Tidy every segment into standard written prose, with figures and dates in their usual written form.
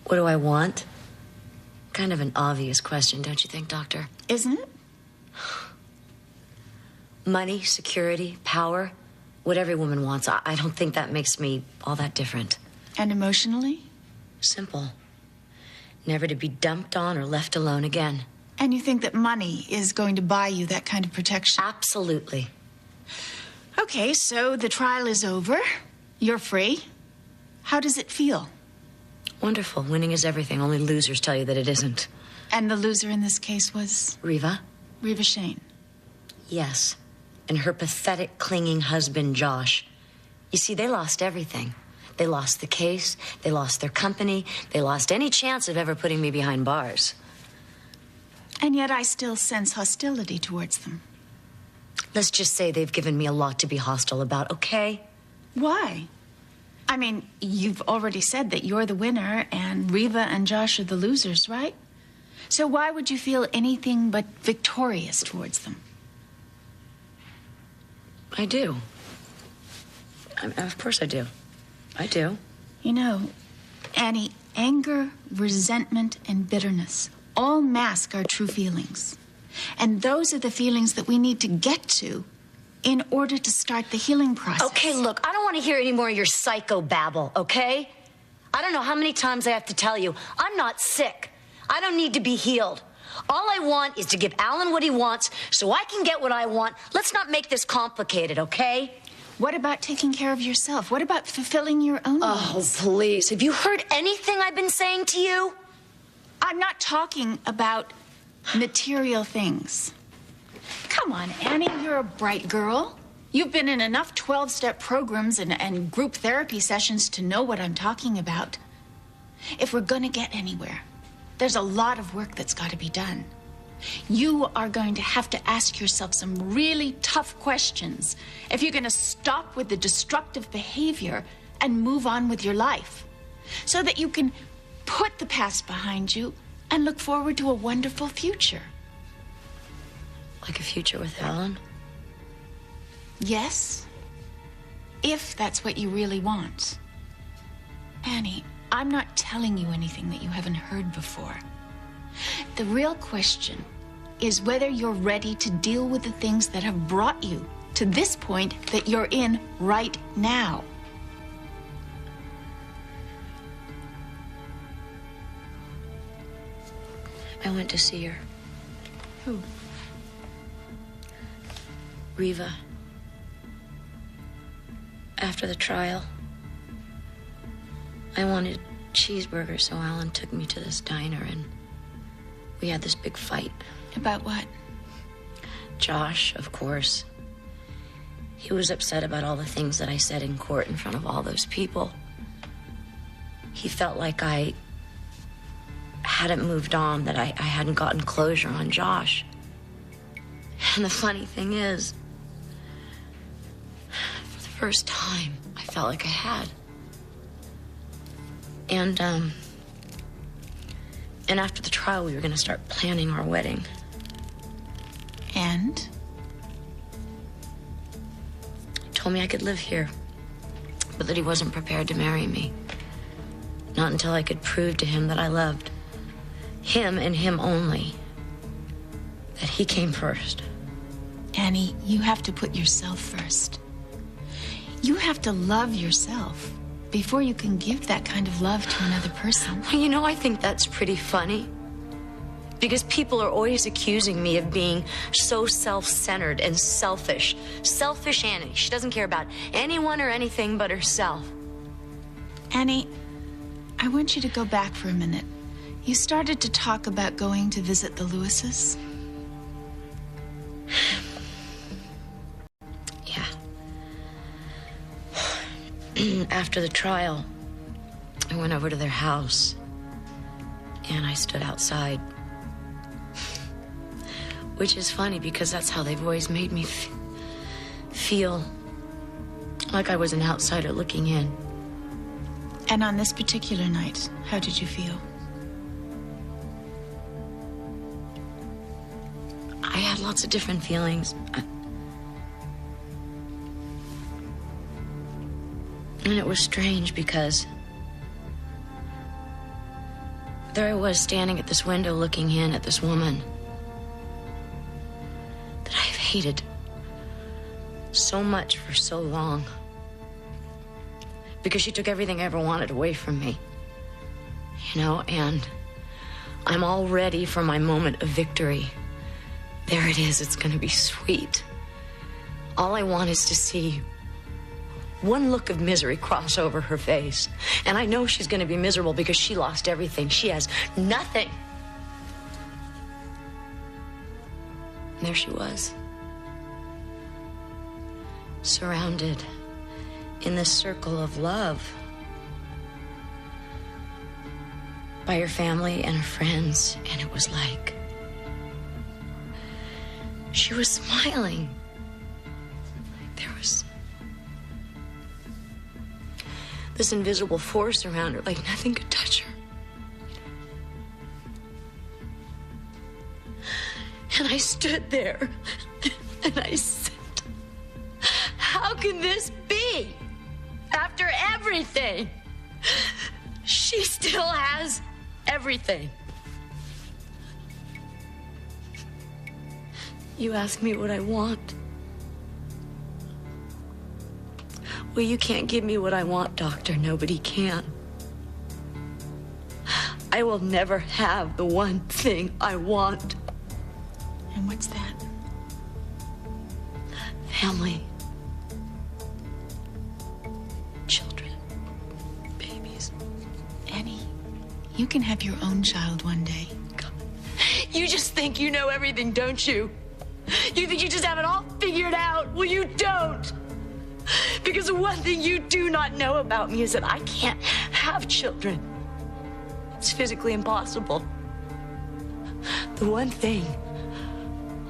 What do I want? Kind of an obvious question, don't you think, Doctor? Isn't it? Money, security, power, what every woman wants. I don't think that makes me all that different. And emotionally? Simple. Never to be dumped on or left alone again. And you think that money is going to buy you that kind of protection? Absolutely. Okay, so the trial is over. You're free. How does it feel? Wonderful. Winning is everything. Only losers tell you that it isn't. And the loser in this case was? Reva? Reva Shane. Yes. And her pathetic, clinging husband, Josh. You see, they lost everything. They lost the case. They lost their company. They lost any chance of ever putting me behind bars. And yet I still sense hostility towards them. Let's just say they've given me a lot to be hostile about, okay? Why? I mean, you've already said that you're the winner and Reva and Josh are the losers, right? So why would you feel anything but victorious towards them? I do. Of course I do. I do. You know, Annie, anger, resentment, and bitterness all mask our true feelings. And those are the feelings that we need to get to in order to start the healing process. Okay, look, I don't want to hear any more of your psycho babble, okay? I don't know how many times I have to tell you, I'm not sick. I don't need to be healed. All I want is to give Alan what he wants so I can get what I want. Let's not make this complicated, okay? What about taking care of yourself? What about fulfilling your own needs? Oh, please. Have you heard anything I've been saying to you? I'm not talking about material things. Come on, Annie, you're a bright girl. You've been in enough 12-step programs and group therapy sessions to know what I'm talking about. If we're going to get anywhere, there's a lot of work that's got to be done. You are going to have to ask yourself some really tough questions if you're going to stop with the destructive behavior and move on with your life, so that you can put the past behind you and look forward to a wonderful future. Like a future with Alan? Yes, if that's what you really want. Annie, I'm not telling you anything that you haven't heard before. The real question is whether you're ready to deal with the things that have brought you to this point that you're in right now. I went to see her. Who? Reva. After the trial, I wanted cheeseburgers, so Alan took me to this diner and we had this big fight. About what? Josh, of course. He was upset about all the things that I said in court in front of all those people. He felt like I hadn't moved on, that I hadn't gotten closure on Josh. And the funny thing is, for the first time, I felt like I had. And after the trial, we were going to start planning our wedding. And? He told me I could live here, but that he wasn't prepared to marry me. Not until I could prove to him that I loved him and him only. That he came first. Annie, you have to put yourself first. You have to love yourself before you can give that kind of love to another person. Well, you know, I think that's pretty funny. Because people are always accusing me of being so self-centered and selfish. Selfish Annie. She doesn't care about anyone or anything but herself. Annie, I want you to go back for a minute. You started to talk about going to visit the Lewises. Yeah. After the trial, I went over to their house and I stood outside. Which is funny because that's how they've always made me feel like I was an outsider looking in. And on this particular night, how did you feel? I had lots of different feelings. And it was strange because There I was, standing at this window looking in at this woman that I've hated so much for so long. Because she took everything I ever wanted away from me. You know, and I'm all ready for my moment of victory. There it is, it's gonna be sweet. All I want is to see one look of misery cross over her face. And I know she's gonna be miserable because she lost everything. She has nothing. And there she was, surrounded in this circle of love by her family and her friends, and it was like she was smiling. There was this invisible force around her, like nothing could touch her. And I stood there and I said, how can this be? After everything, she still has everything. You ask me what I want. Well, you can't give me what I want, Doctor. Nobody can. I will never have the one thing I want. And what's that? Family. Children. Babies. Annie, you can have your own child one day. God. You just think you know everything, don't you? You think you just have it all figured out. Well, you don't. Because the one thing you do not know about me is that I can't have children. It's physically impossible. The one thing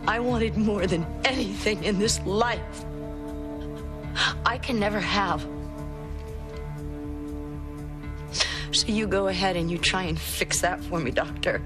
I wanted more than anything in this life, I can never have. So you go ahead and you try and fix that for me, Doctor.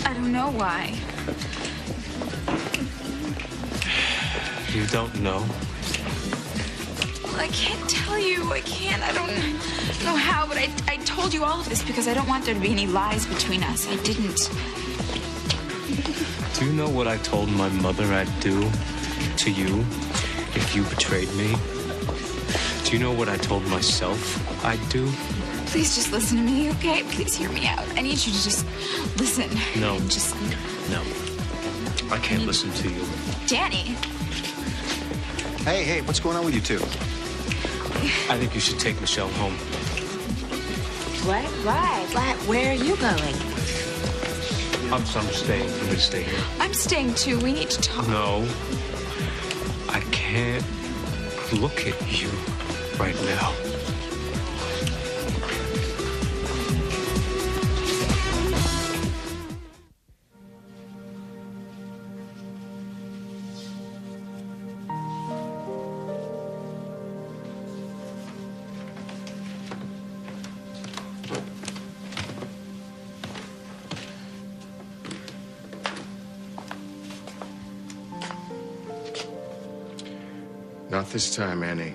I don't know why. You don't know? Well, I can't tell you. I can't. I don't know how, but I told you all of this because I don't want there to be any lies between us. I didn't. Do you know what I told my mother I'd do to you if you betrayed me? Do you know what I told myself I'd do? Please just listen to me, okay? Please hear me out. I need you to just listen. No. Just... No. I can't listen to you. Danny. Hey, what's going on with you two? I think you should take Michelle home. What? Where are you going? I'm staying. I'm gonna stay here. I'm staying too. We need to talk. No. I can't look at you right now. Not this time, Annie.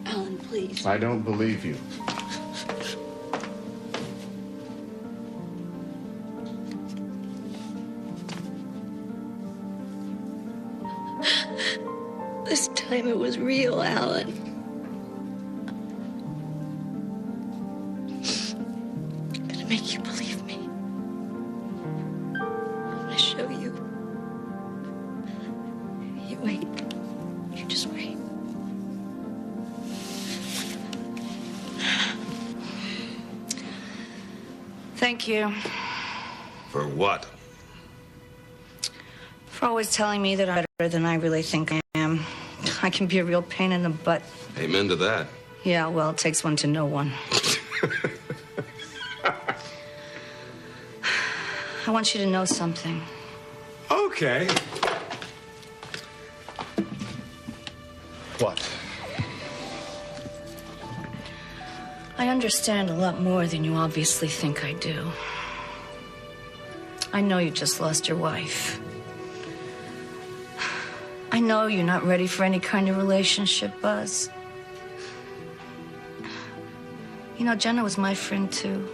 Alan, please. I don't believe you. This time it was real, Alan. I'm gonna make you believe me. I'm gonna show you. You wait. You just wait. Thank you For what? for always telling me that I'm better than I really think I am. I can be a real pain in the butt. Amen to that. Yeah, well, it takes one to know one. I want you to know something. Okay. What? I understand a lot more than you obviously think I do. I know you just lost your wife. I know you're not ready for any kind of relationship, Buzz. You know, Jenna was my friend, too.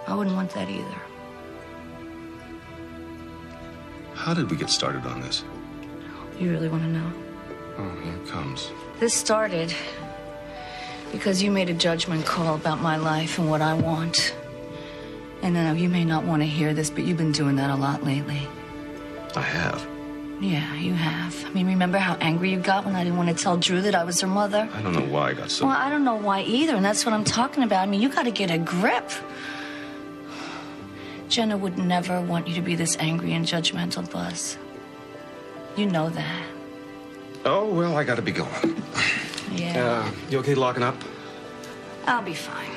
I wouldn't want that either. How did we get started on this? You really want to know? Oh, here it comes. This started because you made a judgment call about my life and what I want. And I know you may not want to hear this, but you've been doing that a lot lately. I have. Yeah, you have. I mean, remember how angry you got when I didn't want to tell Drew that I was her mother? I don't know why I got so... Well, I don't know why either, and that's what I'm talking about. I mean, you got to get a grip. Jenna would never want you to be this angry and judgmental, Buzz. You know that. Oh, well, I gotta be going. Yeah. You okay locking up? I'll be fine.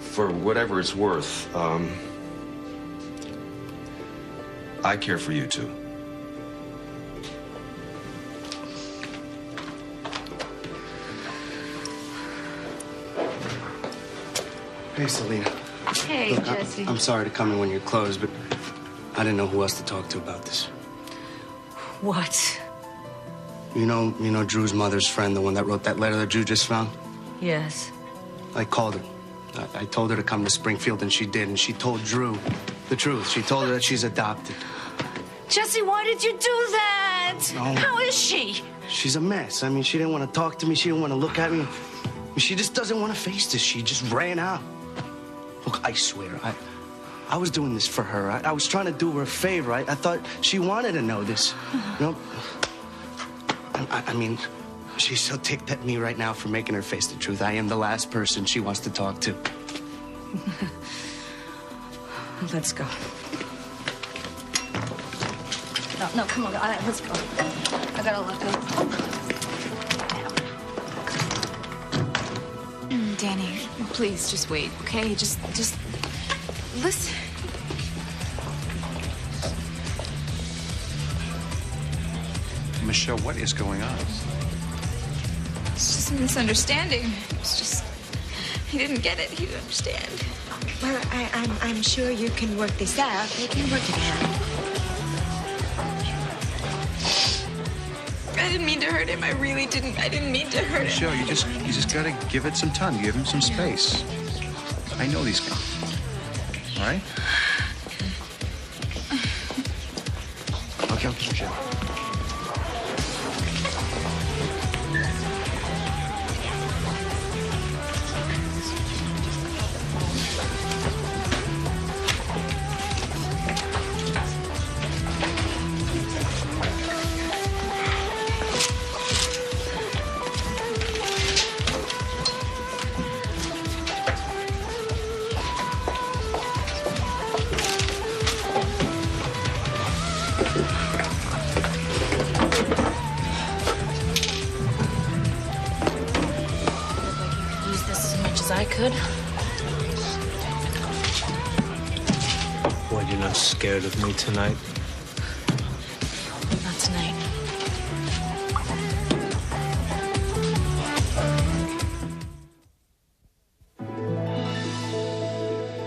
For whatever it's worth, I care for you, too. Hey, Selena. Hey, Look, Jessie. I'm sorry to come in when you're closed, but I didn't know who else to talk to about this. What? You know Drew's mother's friend, the one that wrote that letter that Drew just found? Yes. I called her. I told her to come to Springfield, and she did, and she told Drew the truth. She told her that she's adopted. Jessie, why did you do that? No. How is she? She's a mess. I mean, she didn't want to talk to me. She didn't want to look at me. She just doesn't want to face this. She just ran out. Look, I swear, I was doing this for her. I was trying to do her a favor. I thought she wanted to know this. You know? I mean, she's so ticked at me right now for making her face the truth. I am the last person she wants to talk to. Let's go. No, come on. Let's go. I gotta look up. Danny, please just wait, okay? Just listen. Michelle, what is going on? It's just a misunderstanding. It's just he didn't get it. He didn't understand. Well, I'm sure you can work this out. We can work it out. I didn't mean to hurt him. I really didn't. I didn't mean to hurt him. Michelle, you just gotta give it some time. Give him some space. I know these guys. All right? Okay, Michelle. I could. What, you're not scared of me tonight?